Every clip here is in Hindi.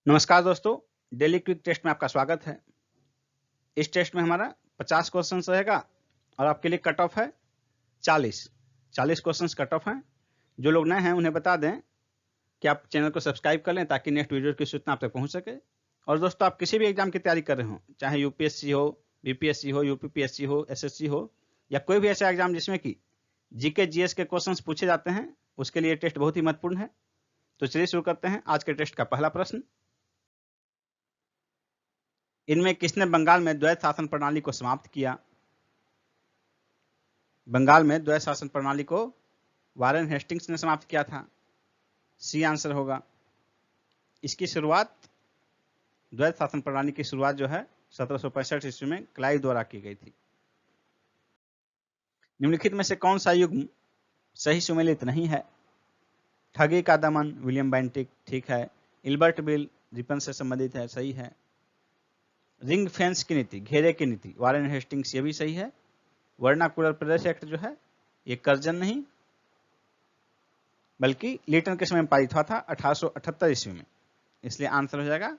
नमस्कार दोस्तों, डेली क्विक टेस्ट में आपका स्वागत है। इस टेस्ट में हमारा 50 क्वेश्चंस रहेगा और आपके लिए कट ऑफ है 40 क्वेश्चंस कट ऑफ हैं। जो लोग नए हैं उन्हें बता दें कि आप चैनल को सब्सक्राइब कर लें ताकि नेक्स्ट वीडियो की सूचना आप तक पहुंच सके। और दोस्तों, आप किसी भी एग्जाम की तैयारी कर रहे हो, चाहे यूपीएससी हो, बीपीएससी हो, यूपीपीएससी हो, एसएससी हो या कोई भी ऐसा एग्जाम जिसमें कि जीके जीएस के क्वेश्चन पूछे जाते हैं, उसके लिए टेस्ट बहुत ही महत्वपूर्ण है। तो चलिए शुरू करते हैं आज के टेस्ट का पहला प्रश्न। इनमें किसने बंगाल में द्वैत शासन प्रणाली को समाप्त किया? बंगाल में द्वैत शासन प्रणाली को वारेन हेस्टिंग्स ने समाप्त किया था। सी आंसर होगा। इसकी शुरुआत, द्वैत शासन प्रणाली की शुरुआत जो है 1765 ईस्वी में क्लाइव द्वारा की गई थी। निम्नलिखित में से कौन सा युग्म सही सुमेलित नहीं है? ठगी का दमन, विलियम बेंटिक, ठीक है। इल्बर्ट बिल, रिपन से संबंधित है, सही है। रिंग फेंस की नीति, घेरे की नीति, वारेन हेस्टिंग्स, ये भी सही है। वर्नाकुलर प्रदेश एक्ट जो है ये कर्जन नहीं बल्कि लीटन के समय में पारित हुआ था 1878 ईस्वी में, इसलिए आंसर हो जाएगा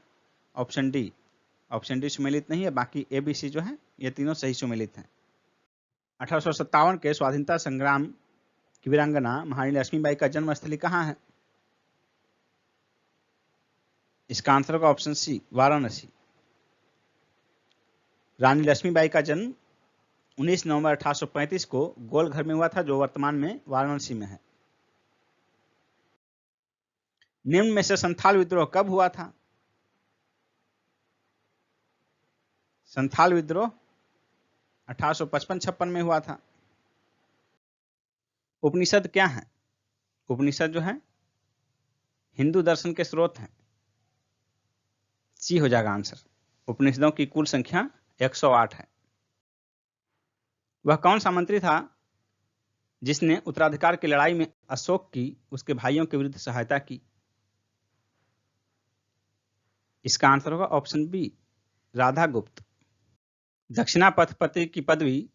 ऑप्शन डी। ऑप्शन डी सुमेलित नहीं है, बाकी ए बी सी जो है ये तीनों सही सुमेलित हैं। 1857 के स्वाधीनता संग्राम की वीरांगना महारानी लक्ष्मीबाई का जन्मस्थली कहाँ है? इसका आंसर होगा ऑप्शन सी, वाराणसी। रानी लक्ष्मीबाई का जन्म 19 नवंबर 1835 को गोलघर में हुआ था, जो वर्तमान में वाराणसी में है। निम्न में से संथाल विद्रोह कब हुआ था? संथाल विद्रोह 1855-56 में हुआ था। उपनिषद क्या है? उपनिषद जो है हिंदू दर्शन के स्रोत हैं। सी हो जाएगा आंसर। उपनिषदों की कुल संख्या 108 है। वह कौन सा मंत्री था जिसने उत्तराधिकार की लड़ाई में अशोक की उसके भाइयों के विरुद्ध सहायता की? इसका आंसर होगा ऑप्शन बी, राधा गुप्त। दक्षिणापथपति की पदवी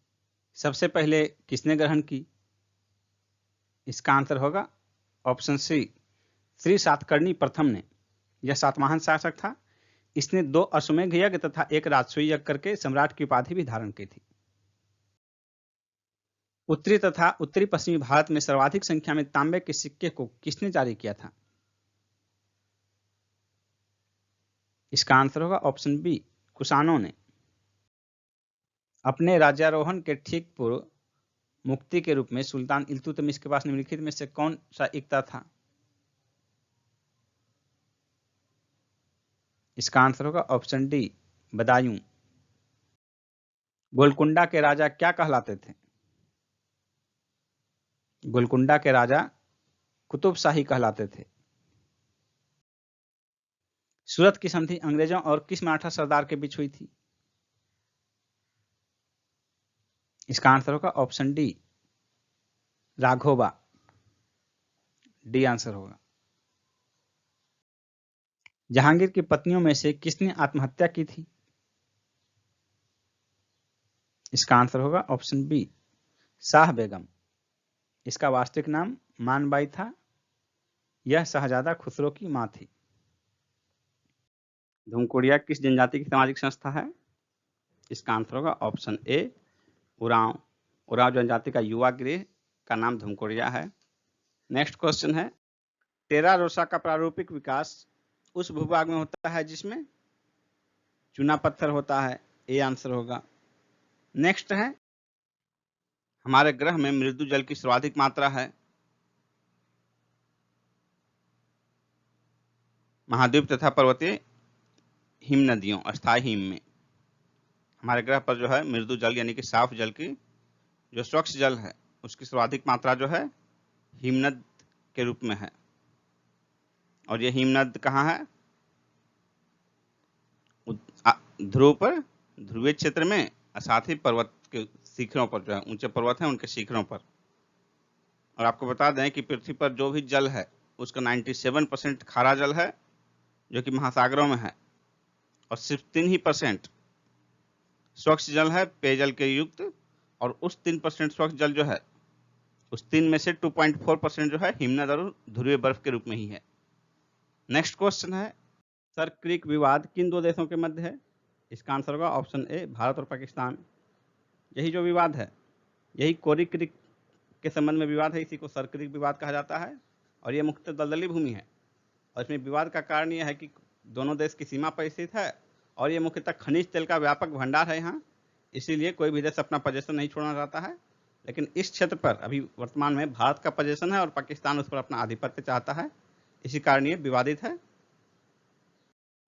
सबसे पहले किसने ग्रहण की? इसका आंसर होगा ऑप्शन सी, श्री सातकर्णी प्रथम ने। यह सातवाहन शासक था। इसने 2 अश्वमेध यज्ञ तथा 1 राजसूय यज्ञ करके सम्राट की उपाधि भी धारण की थी। उत्तरी तथा उत्तरी पश्चिमी भारत में सर्वाधिक संख्या में तांबे के सिक्के को किसने जारी किया था? इसका आंसर होगा ऑप्शन बी, कुषाणों ने। अपने राज्यारोहण के ठीक पूर्व मुक्ति के रूप में सुल्तान इल्तुतमिश के पास निम्नलिखित में से कौन सा इक्ता था? इसका आंसर होगा ऑप्शन डी, बदायूं। गोलकुंडा के राजा क्या कहलाते थे? गोलकुंडा के राजा कुतुब शाही कहलाते थे। सूरत की संधि अंग्रेजों और किस मराठा सरदार के बीच हुई थी? इसका आंसर होगा option D, Raghoba. D answer होगा। जहांगीर की पत्नियों में से किसने आत्महत्या की थी? इसका आंसर होगा ऑप्शन बी, शाह बेगम। इसका वास्तविक नाम मानबाई था। यह शहजादा खुसरो की मां थी। धूमकोड़िया किस जनजाति की सामाजिक संस्था है? इसका आंसर होगा ऑप्शन ए, उरांव। उरांव जनजाति का युवा गृह का नाम धूमकोड़िया है। नेक्स्ट क्वेश्चन है, टेरा रोसा का प्रारूपिक विकास उस भूभाग में होता है जिसमें चूना पत्थर होता है। ए आंसर होगा। नेक्स्ट है, हमारे ग्रह में मृदु जल की सर्वाधिक मात्रा है। महाद्वीप तथा पर्वतीय हिम नदियों, अस्थायी हिम में हमारे ग्रह पर जो है मृदु जल यानी कि साफ जल की जो स्वच्छ जल है उसकी सर्वाधिक मात्रा जो है हिमनद के रूप में है। और ये हिमनद कहाँ है? ध्रुव पर, ध्रुवीय क्षेत्र में, साथ ही पर्वत के शिखरों पर जो है, ऊंचे पर्वत हैं उनके शिखरों पर। और आपको बता दें कि पृथ्वी पर जो भी जल है उसका 97% खारा जल है जो कि महासागरों में है, और सिर्फ 3% स्वच्छ जल है पेयजल के युक्त। और उस 3% स्वच्छ जल जो है उस 3 में से 2.4% जो है हिमनद और ध्रुवीय बर्फ के रूप में ही है। नेक्स्ट क्वेश्चन है, सर्क क्रीक विवाद किन दो देशों के मध्य है? इसका आंसर होगा ऑप्शन ए, भारत और पाकिस्तान। यही जो विवाद है, यही कोरी क्रीक के संबंध में विवाद है, इसी को सर्क क्रीक विवाद कहा जाता है। और ये मुख्यतः दलदली भूमि है, और इसमें विवाद का कारण यह है कि दोनों देश की सीमा पर स्थित है, और ये मुख्यतः खनिज तेल का व्यापक भंडार है यहाँ, इसीलिए कोई भी देश अपना पोजीशन नहीं छोड़ना चाहता है। लेकिन इस क्षेत्र पर अभी वर्तमान में भारत का पोजीशन है और पाकिस्तान उस पर अपना आधिपत्य चाहता है, इसी कारण ये विवादित है।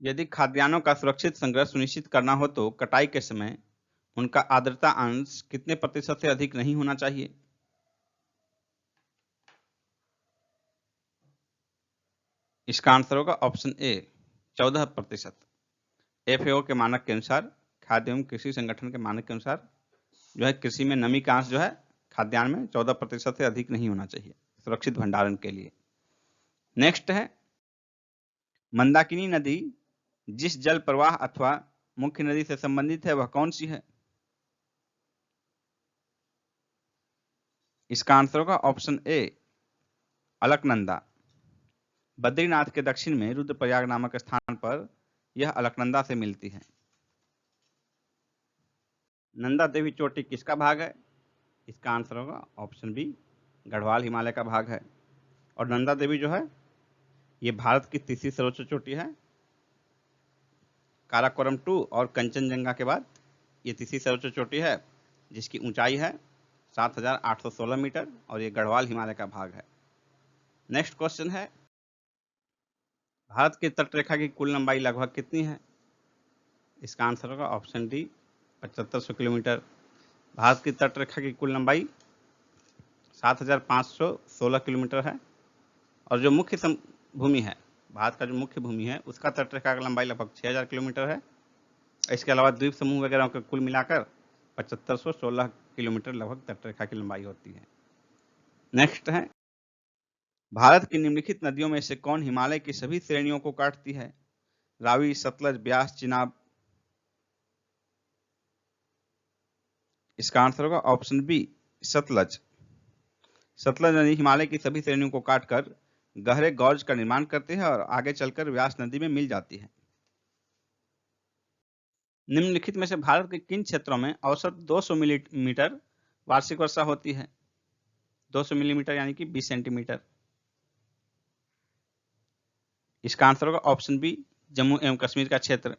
यदि खाद्यान्नों का सुरक्षित संग्रह सुनिश्चित करना हो तो कटाई के समय उनका आर्द्रता अंश कितने प्रतिशत से अधिक नहीं होना चाहिए? इसका आंसर होगा ऑप्शन ए, 14%। FAO के मानक के अनुसार, खाद्य एवं कृषि संगठन के मानक के अनुसार जो है, कृषि में नमी का अंश जो है खाद्यान्न में 14% से अधिक नहीं होना चाहिए सुरक्षित भंडारण के लिए। नेक्स्ट है, मंदाकिनी नदी जिस जल प्रवाह अथवा मुख्य नदी से संबंधित है वह कौन सी है? इसका आंसर होगा ऑप्शन ए, अलकनंदा। बद्रीनाथ के दक्षिण में रुद्रप्रयाग नामक स्थान पर यह अलकनंदा से मिलती है। नंदा देवी चोटी किसका भाग है? इसका आंसर होगा ऑप्शन बी, गढ़वाल हिमालय का भाग है। और नंदा देवी जो है ये भारत की तीसरी सर्वोच्च चोटी है। काराकोरम 2 और कंचनजंगा के बाद ये तीसरी सर्वोच्च चोटी है, जिसकी ऊंचाई है 7,816 मीटर, और ये गढ़वाल हिमालय का भाग है। नेक्स्ट क्वेश्चन है, भारत की तटरेखा की कुल लंबाई लगभग कितनी है? इसका आंसर होगा ऑप्शन डी, 7500 किलोमीटर। भारत की तटरेखा की कुल लंबाई 7,516 किलोमीटर है। और जो मुख्य भूमि है, भारत का जो मुख्य भूमि है, उसका तटरेखा की लंबाई लगभग 6,000 किलोमीटर है। इसके अलावा द्वीप समूह वगैरह के कुल मिलाकर 7516 किलोमीटर लगभग तटरेखा की लंबाई होती है। नेक्स्ट है, भारत की निम्नलिखित नदियों में से कौन हिमालय की सभी श्रेणियों को काटती है? रावी, सतलज, ब्यास, चिनाब। इसका आंसर होगा ऑप्शन बी, सतलज। सतलज नदी हिमालय की सभी श्रेणियों को काटकर गहरे गॉर्ज का निर्माण करती है और आगे चलकर व्यास नदी में मिल जाती है। निम्नलिखित में से भारत के किन क्षेत्रों में औसत 200 मिलीमीटर वार्षिक वर्षा होती है? 200 मिलीमीटर यानी कि 20 सेंटीमीटर। इसका आंसर होगा ऑप्शन बी, जम्मू एवं कश्मीर का क्षेत्र।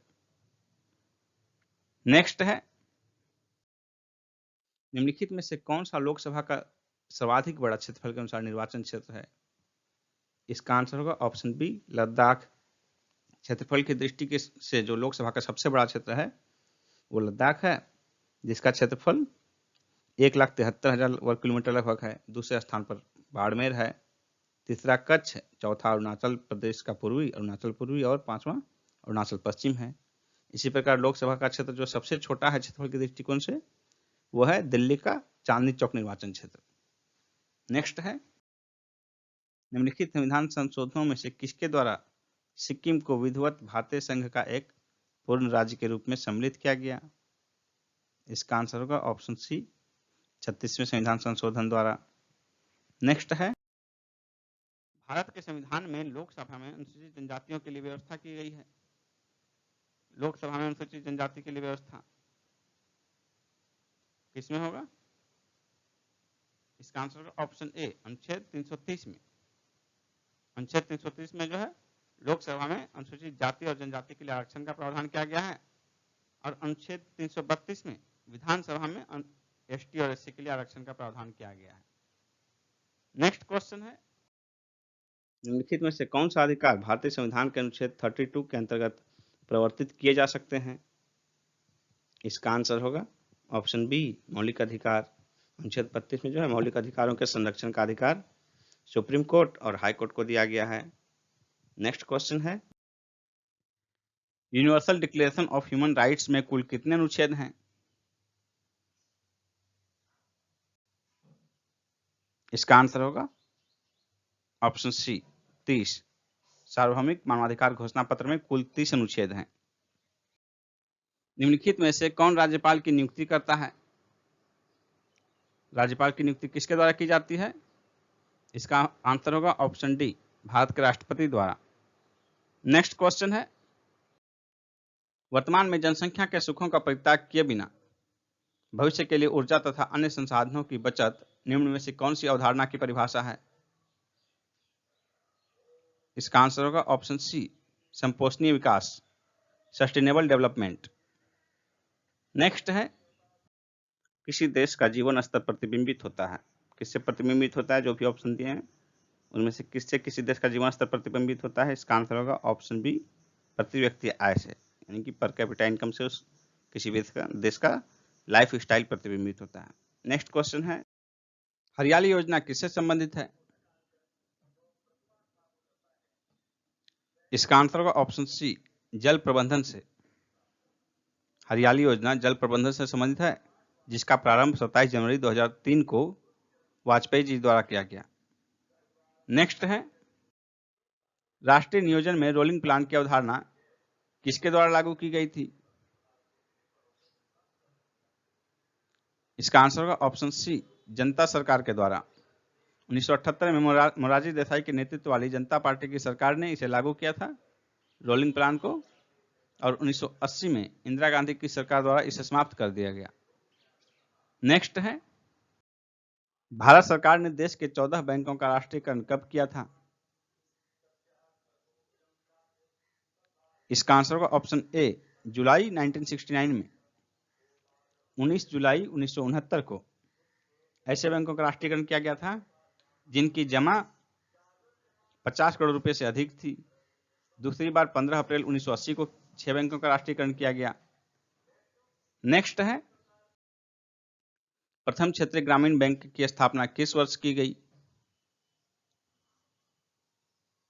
नेक्स्ट है, निम्नलिखित में से कौन सा लोकसभा का सर्वाधिक बड़ा क्षेत्रफल के अनुसार निर्वाचन क्षेत्र है? इसका आंसर होगा ऑप्शन बी, लद्दाख। क्षेत्रफल की दृष्टि से जो लोकसभा का सबसे बड़ा क्षेत्र है वो लद्दाख है, जिसका क्षेत्रफल 1,73,000 वर्ग किलोमीटर लगभग है। दूसरे स्थान पर बाड़मेर है, तीसरा कच्छ, चौथा अरुणाचल प्रदेश का पूर्वी, अरुणाचल पूर्वी, और पांचवा अरुणाचल पश्चिम है। इसी प्रकार लोकसभा का क्षेत्र जो सबसे छोटा है क्षेत्रफल के दृष्टिकोण से वो है दिल्ली का चांदनी चौक निर्वाचन क्षेत्र। नेक्स्ट है, निम्नलिखित संविधान संशोधनों में से किसके द्वारा सिक्किम को विधिवत भारतीय संघ का एक पूर्ण राज्य के रूप में सम्मिलित किया गया? इसका आंसर होगा ऑप्शन सी, 36वें संविधान संशोधन द्वारा। नेक्स्ट है, भारत के संविधान में लोकसभा में अनुसूचित जनजातियों के लिए व्यवस्था की गई है। लोकसभा में अनुसूचित जनजाति के लिए व्यवस्था किसमें होगा? इसका आंसर होगा ऑप्शन ए, अनुच्छेद 330 में। अनुच्छेद 330 में जो है लोकसभा में अनुसूचित जाति और जनजाति के लिए आरक्षण का प्रावधान किया गया है, और अनुच्छेद 332 में विधानसभा में ST और SC के लिए आरक्षण का प्रावधान किया गया है। नेक्स्ट क्वेश्चन है, निम्नलिखित में से कौन सा अधिकार भारतीय संविधान के अनुच्छेद 32 के अंतर्गत प्रवर्तित किए जा सकते हैं? इसका आंसर होगा ऑप्शन बी, मौलिक अधिकार। अनुच्छेद 32 में जो है मौलिक अधिकारों के संरक्षण का अधिकार सुप्रीम कोर्ट और हाई कोर्ट को दिया गया है। नेक्स्ट क्वेश्चन है, universal declaration of human rights में कुल कितने अनुच्छेद हैं? इसका आंसर होगा ऑप्शन सी, 30। सार्वभौमिक मानवाधिकार घोषणा पत्र में कुल 30 अनुच्छेद हैं। निम्नलिखित में से कौन राज्यपाल की नियुक्ति करता है? राज्यपाल की नियुक्ति किसके द्वारा की जाती है? इसका आंसर होगा ऑप्शन डी, भारत के राष्ट्रपति द्वारा। नेक्स्ट क्वेश्चन है, वर्तमान में जनसंख्या के सुखों का परित्याग किए बिना भविष्य के लिए ऊर्जा तथा अन्य संसाधनों की बचत निम्न में से कौन सी अवधारणा की परिभाषा है? इसका आंसर होगा ऑप्शन सी, संपोषणीय विकास, सस्टेनेबल डेवलपमेंट। नेक्स्ट है, किसी देश का जीवन स्तर प्रतिबिंबित होता है। किससे प्रतिबिंबित होता है? जो भी ऑप्शन दिए हैं उनमें से किससे किसी देश का जीवन स्तर प्रतिबिंबित होता है? इसका आंसर होगा ऑप्शन बी, प्रति व्यक्ति आय से, यानी कि पर कैपिटा इनकम से उस किसी भी देश का लाइफ स्टाइल प्रतिबिंबित होता है। नेक्स्ट क्वेश्चन है, हरियाली योजना किससे संबंधित है? इसका आंसर होगा ऑप्शन सी, जल प्रबंधन से। हरियाली योजना जल प्रबंधन से संबंधित है, जिसका प्रारंभ 27 जनवरी 2003 को वाजपेयी जी द्वारा किया गया। नेक्स्ट है, राष्ट्रीय नियोजन में रोलिंग प्लान की अवधारणा किसके द्वारा लागू की गई थी? इसका आंसर होगा ऑप्शन सी, जनता सरकार के द्वारा। 1978 में मोरारजी देसाई के नेतृत्व वाली जनता पार्टी की सरकार ने इसे लागू किया था, रोलिंग प्लान को, और 1980 में इंदिरा गांधी की सरकार द्वारा इसे समाप्त कर दिया गया। नेक्स्ट है, भारत सरकार ने देश के 14 बैंकों का राष्ट्रीयकरण कब किया था? इसका आंसर होगा ऑप्शन ए, जुलाई 1969 में। 19 जुलाई 1969 को ऐसे बैंकों का राष्ट्रीयकरण किया गया था जिनकी जमा 50 करोड़ रुपए से अधिक थी। दूसरी बार 15 अप्रैल 1980 को 6 बैंकों का राष्ट्रीयकरण किया गया। नेक्स्ट है, प्रथम क्षेत्रीय ग्रामीण बैंक की स्थापना किस वर्ष की गई?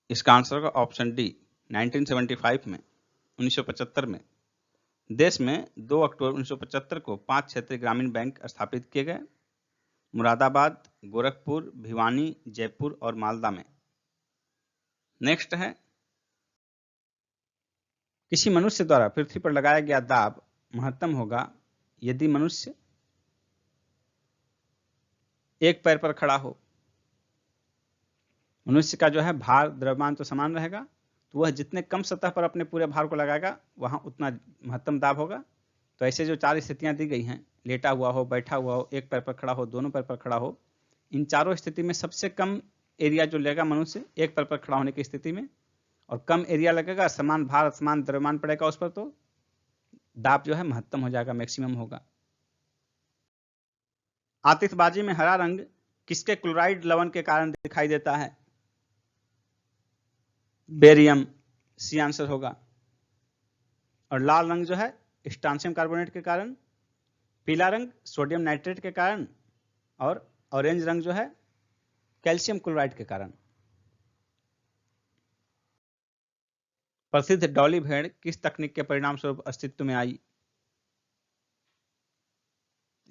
इसका आंसर होगा ऑप्शन डी, 1975 में, 1975 में। देश में 2 अक्टूबर 1975 को 5 क्षेत्रीय ग्रामीण बैंक स्थापित किए गए, मुरादाबाद, गोरखपुर, भिवानी, जयपुर और मालदा में। नेक्स्ट है, किसी मनुष्य द्वारा पृथ्वी पर लगाया गया दाब महत्तम होगा यदि मनुष्य एक पैर पर खड़ा हो। मनुष्य का जो है भार द्रव्यमान तो समान रहेगा, तो वह जितने कम सतह पर अपने पूरे भार को लगाएगा वहां उतना महत्तम दाब होगा। तो ऐसे जो 4 स्थितियां दी गई हैं, लेटा हुआ हो, बैठा हुआ हो, एक पैर पर खड़ा हो, दोनों पैर पर खड़ा हो, इन चारों स्थिति में सबसे कम एरिया जो लेगा मनुष्य एक पैर पर खड़ा होने की स्थिति में, और कम एरिया लगेगा, समान भार समान द्रव्यमान पड़ेगा उस पर, तो दाब जो है महत्तम हो जाएगा, मैक्सिमम होगा। आतिशबाजी में हरा रंग किसके क्लोराइड लवण के कारण दिखाई देता है? बेरियम, सी आंसर होगा। और लाल रंग जो है स्ट्रांशियम कार्बोनेट के कारण, पीला रंग सोडियम नाइट्रेट के कारण, और ऑरेंज रंग जो है कैल्शियम क्लोराइड के कारण। प्रसिद्ध डॉली भेड़ किस तकनीक के परिणाम स्वरूप अस्तित्व में आई?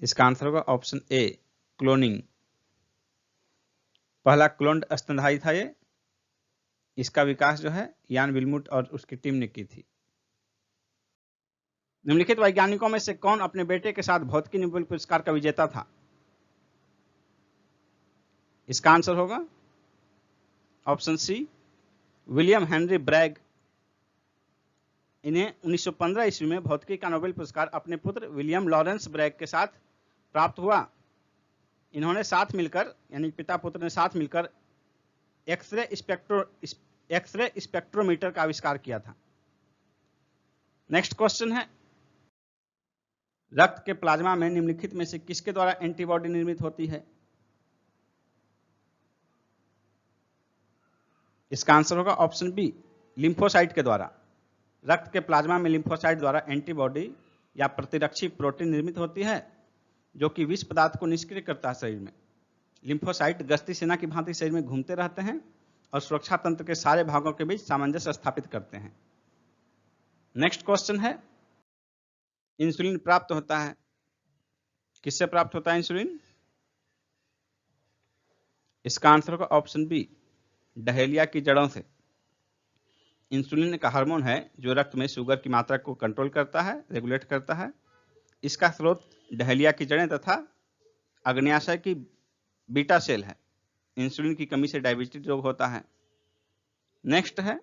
इसका आंसर होगा ऑप्शन ए, क्लोनिंग। पहला क्लोन्ड स्तनधारी था ये। इसका विकास जो है यान विल्मुट और उसकी टीम ने की थी। निम्नलिखित वैज्ञानिकों में से कौन अपने बेटे के साथ भौतिकी नोबेल पुरस्कार का विजेता था? इसका आंसर होगा option C, William Henry Bragg. इन्हें 1915 ईस्वी में भौतिकी का नोबेल पुरस्कार अपने पुत्र विलियम लॉरेंस ब्रैग के साथ प्राप्त हुआ। इन्होंने साथ मिलकर, यानी पिता पुत्र ने साथ मिलकर एक्सरे स्पेक्ट्रोमीटर का आविष्कार किया था। नेक्स्ट क्वेश्चन है, रक्त के प्लाज्मा में निम्नलिखित में से किसके द्वारा एंटीबॉडी निर्मित होती है? इसका आंसर होगा ऑप्शन बी, लिम्फोसाइट के द्वारा। रक्त के प्लाज्मा में लिम्फोसाइट द्वारा एंटीबॉडी या प्रतिरक्षी प्रोटीन निर्मित होती है, जो कि विष पदार्थ को निष्क्रिय करता है शरीर में। लिम्फोसाइट गश्ती सेना की भांति शरीर में घूमते रहते हैं और सुरक्षा तंत्र के सारे भागों के बीच सामंजस्य स्थापित करते हैं। नेक्स्ट क्वेश्चन है, इंसुलिन प्राप्त होता है, किससे प्राप्त होता है इंसुलिन? इसका आंसर होगा ऑप्शन बी, डहेलिया की जड़ों से। इंसुलिन का हार्मोन है जो रक्त में शुगर की मात्रा को कंट्रोल करता है, रेगुलेट करता है। इसका स्रोत डहेलिया की जड़ें तथा अग्न्याशय की बीटा सेल है। इंसुलिन की कमी से डायबिटीज रोग होता है। नेक्स्ट है,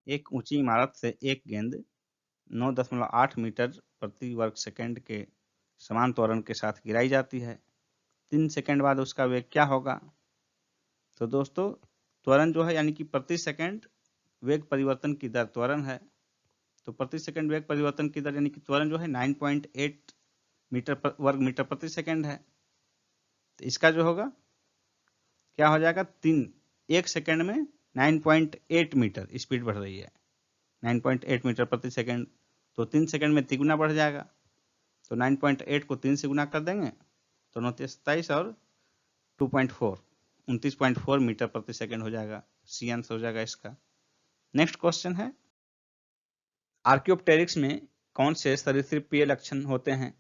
एक ऊंची इमारत से एक गेंद 9.8 मीटर प्रति वर्ग सेकंड के समान त्वरण के साथ गिराई जाती है। 3 सेकंड बाद उसका वेग क्या होगा? तो दोस्तों त्वरण जो है यानी कि प्रति सेकंड वेग परिवर्तन की दर त्वरण है, तो प्रति सेकंड वेग परिवर्तन की दर यानी कि त्वरण जो है 9.8 वर्ग मीटर प्रति सेकंड है। तो इसका जो होगा क्या हो जाएगा? 1 सेकंड में 9.8 मीटर स्पीड बढ़ रही है, 9.8 मीटर प्रति सेकंड, तो 3 सेकंड में 3 गुना बढ़ जाएगा। तो 9.8 को 3 से गुना कर देंगे तो 29 और 2.4 29.4 मीटर प्रति सेकंड हो जाएगा। सी आंसर हो जाएगा इसका। नेक्स्ट क्वेश्चन है, आर्कियोप्टेरिक्स में कौन से सरीसृपीय लक्षण होते हैं?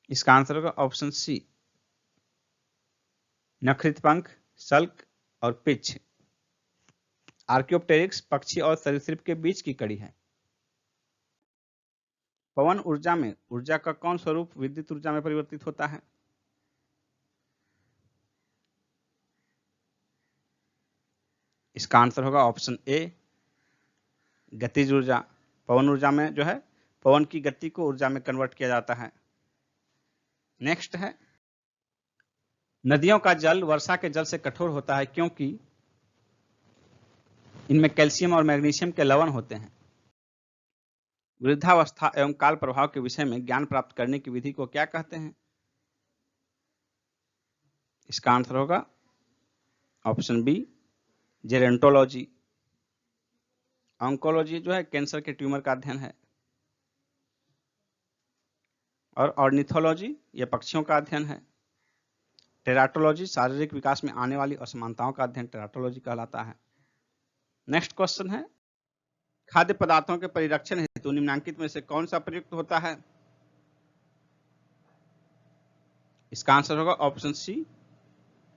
इसका आंसर होगा ऑप्शन सी, नखरित पंख, सल्क और पिच। आर्कियोप्टेरिक्स पक्षी और सरीसृप के बीच की कड़ी है। पवन ऊर्जा में ऊर्जा का कौन स्वरूप विद्युत ऊर्जा में परिवर्तित होता है? इसका आंसर होगा ऑप्शन ए, गतिज ऊर्जा। पवन ऊर्जा में जो है पवन की गति को ऊर्जा में कन्वर्ट किया जाता है। नेक्स्ट है, नदियों का जल वर्षा के जल से कठोर होता है क्योंकि इनमें कैल्शियम और मैग्नीशियम के लवण होते हैं। वृद्धावस्था एवं काल प्रभाव के विषय में ज्ञान प्राप्त करने की विधि को क्या कहते हैं? इसका आंसर होगा ऑप्शन बी, जेरेंटोलॉजी। ऑन्कोलॉजी जो है कैंसर के ट्यूमर का अध्ययन है, और ऑर्निथोलॉजी ये पक्षियों का अध्ययन है। टेराटोलॉजी शारीरिक विकास में आने वाली असमानताओं का अध्ययन टेराटोलॉजी कहलाता है। नेक्स्ट क्वेश्चन है, खाद्य पदार्थों के परिरक्षण हेतु निम्नलिखित में से कौन सा प्रयुक्त होता है? इसका आंसर होगा ऑप्शन सी,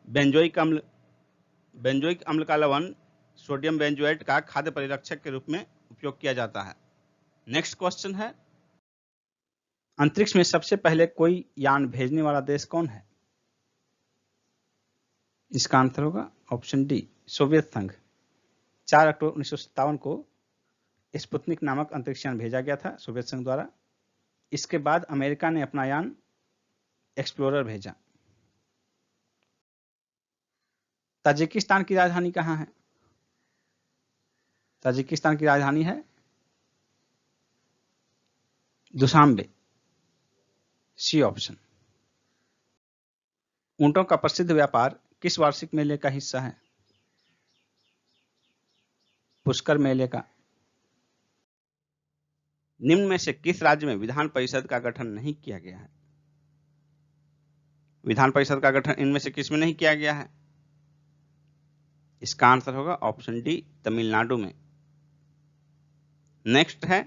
बेंजोइक अम्ल। बेंजोइक अम्ल का लवण सोडियम बेंजोएट का खाद्य परिरक्षक के रूप में उपयोग किया जाता है। नेक्स्ट क्वेश्चन है, अंतरिक्ष में सबसे पहले कोई यान भेजने वाला देश कौन है? इसका आंसर होगा ऑप्शन डी, सोवियत संघ। 4 अक्टूबर 1957 को स्पुतनिक नामक अंतरिक्ष यान भेजा गया था सोवियत संघ द्वारा। इसके बाद अमेरिका ने अपना यान एक्सप्लोरर भेजा। ताजिकिस्तान की राजधानी कहाँ है? ताजिकिस्तान की राजधानी है दुशांबे। C option. ऊंटों का प्रसिद्ध व्यापार किस वार्षिक मेले का हिस्सा है? पुष्कर मेले का। निम्न में से किस राज्य में विधान परिषद का गठन नहीं किया गया है? विधान परिषद का गठन इनमें से किस में नहीं किया गया है? इसका आंसर होगा ऑप्शन डी, तमिलनाडु में। नेक्स्ट है,